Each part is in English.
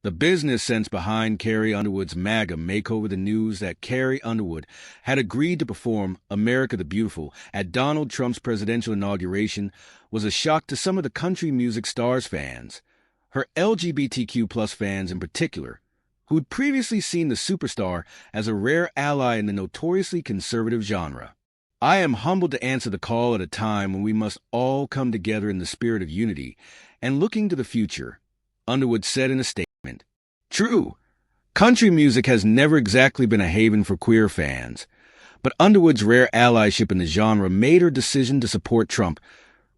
The business sense behind Carrie Underwood's MAGA makeover, the news that Carrie Underwood had agreed to perform America the Beautiful at Donald Trump's presidential inauguration was a shock to some of the country music star's fans, her LGBTQ plus fans in particular, who'd previously seen the superstar as a rare ally in the notoriously conservative genre. I am humbled to answer the call at a time when we must all come together in the spirit of unity and looking to the future, Underwood said in a statement. True, country music has never exactly been a haven for queer fans, but Underwood's rare allyship in the genre made her decision to support Trump,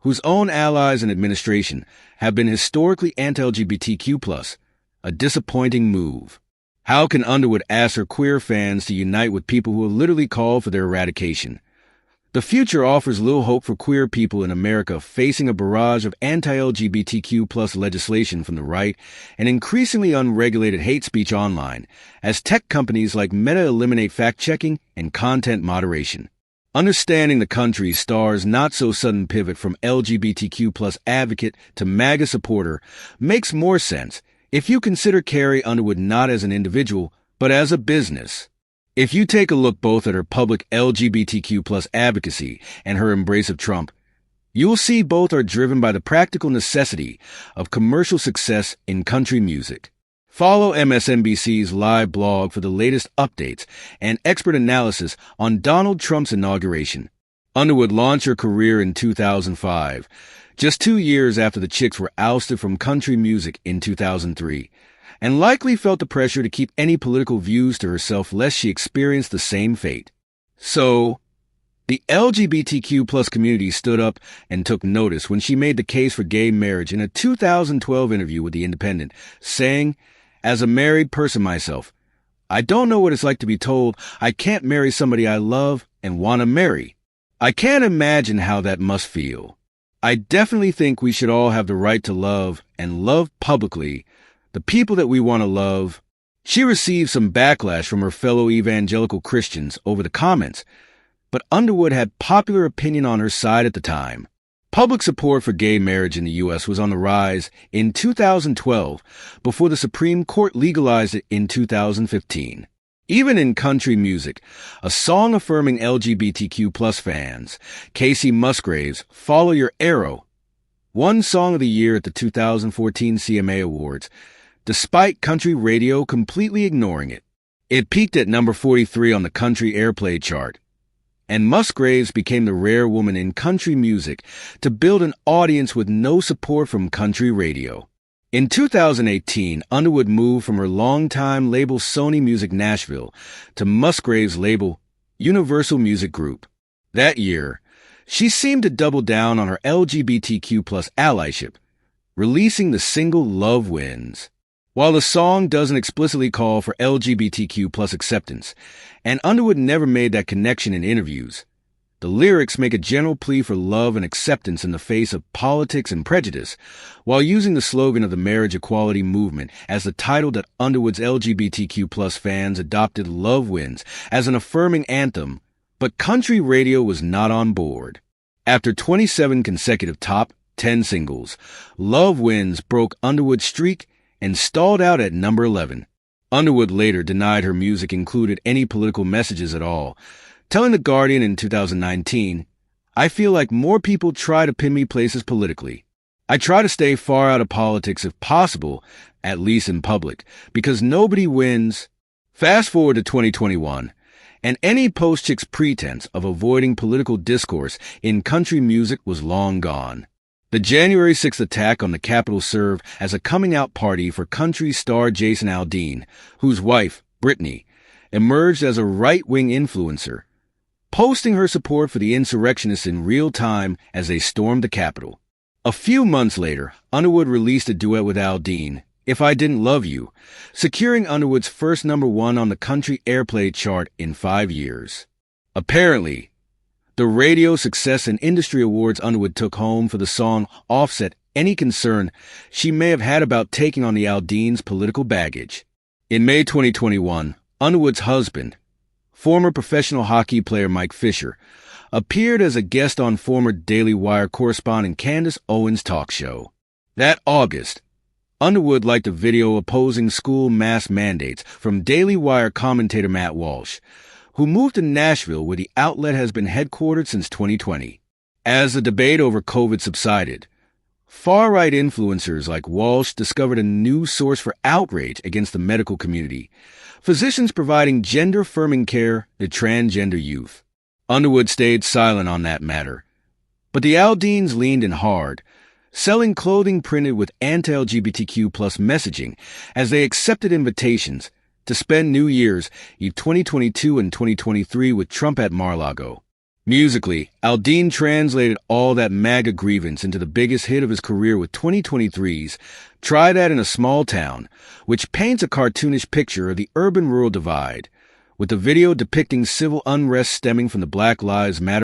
whose own allies and administration have been historically anti-LGBTQ+, a disappointing move. How can Underwood ask her queer fans to unite with people who have literally called for their eradication? The future offers little hope for queer people in America facing a barrage of anti-LGBTQ+ legislation from the right and increasingly unregulated hate speech online, as tech companies like Meta eliminate fact-checking and content moderation. Understanding the country's star's not-so-sudden pivot from LGBTQ+ advocate to MAGA supporter makes more sense if you consider Carrie Underwood not as an individual, but as a business. If you take a look both at her public LGBTQ+ advocacy and her embrace of Trump, you will see both are driven by the practical necessity of commercial success in country music. Follow MSNBC's live blog for the latest updates and expert analysis on Donald Trump's inauguration. Underwood launched her career in 2005, just 2 years after the Chicks were ousted from country music in 2003. And likely felt the pressure to keep any political views to herself lest she experience the same fate. So, the LGBTQ plus community stood up and took notice when she made the case for gay marriage in a 2012 interview with The Independent, saying, "As a married person myself, I don't know what it's like to be told I can't marry somebody I love and want to marry. I can't imagine how that must feel. I definitely think we should all have the right to love and love publicly the people that we want to love." She received some backlash from her fellow evangelical Christians over the comments, but Underwood had popular opinion on her side at the time. Public support for gay marriage in the U.S. was on the rise in 2012 before the Supreme Court legalized it in 2015. Even in country music, a song affirming LGBTQ plus fans, Casey Musgraves' "Follow Your Arrow," won Song of the Year at the 2014 CMA Awards, despite country radio completely ignoring it. It peaked at number 43 on the country airplay chart, and Musgraves became the rare woman in country music to build an audience with no support from country radio. In 2018, Underwood moved from her longtime label Sony Music Nashville to Musgraves' label Universal Music Group. That year, she seemed to double down on her LGBTQ plus allyship, releasing the single Love Wins. While the song doesn't explicitly call for LGBTQ plus acceptance, and Underwood never made that connection in interviews, the lyrics make a general plea for love and acceptance in the face of politics and prejudice, while using the slogan of the marriage equality movement as the title that Underwood's LGBTQ plus fans adopted. Love Wins as an affirming anthem, but country radio was not on board. After 27 consecutive top 10 singles, Love Wins broke Underwood's streak and stalled out at number 11. Underwood later denied her music included any political messages at all, telling The Guardian in 2019, "I feel like more people try to pin me places politically. I try to stay far out of politics if possible, at least in public, because nobody wins." Fast forward to 2021, and any post-Chicks pretense of avoiding political discourse in country music was long gone. The January 6th attack on the Capitol served as a coming-out party for country star Jason Aldean, whose wife, Brittany, emerged as a right-wing influencer, posting her support for the insurrectionists in real time as they stormed the Capitol. A few months later, Underwood released a duet with Aldean, "If I Didn't Love You," securing Underwood's first number 1 on the country airplay chart in 5 years. Apparently, the radio success and industry awards Underwood took home for the song offset any concern she may have had about taking on the Aldean's political baggage. In May 2021, Underwood's husband, former professional hockey player Mike Fisher, appeared as a guest on former Daily Wire correspondent Candace Owens' talk show. That August, Underwood liked a video opposing school mask mandates from Daily Wire commentator Matt Walsh, who moved to Nashville where the outlet has been headquartered since 2020. As the debate over COVID subsided, far-right influencers like Walsh discovered a new source for outrage against the medical community: physicians providing gender-affirming care to transgender youth. Underwood stayed silent on that matter, but the Aldeans leaned in hard, selling clothing printed with anti-LGBTQ plus messaging as they accepted invitations to spend New Year's Eve 2022 and 2023 with Trump at Mar-a-Lago. Musically, Aldean translated all that MAGA grievance into the biggest hit of his career with 2023's Try That in a Small Town, which paints a cartoonish picture of the urban-rural divide, with the video depicting civil unrest stemming from the Black Lives Matter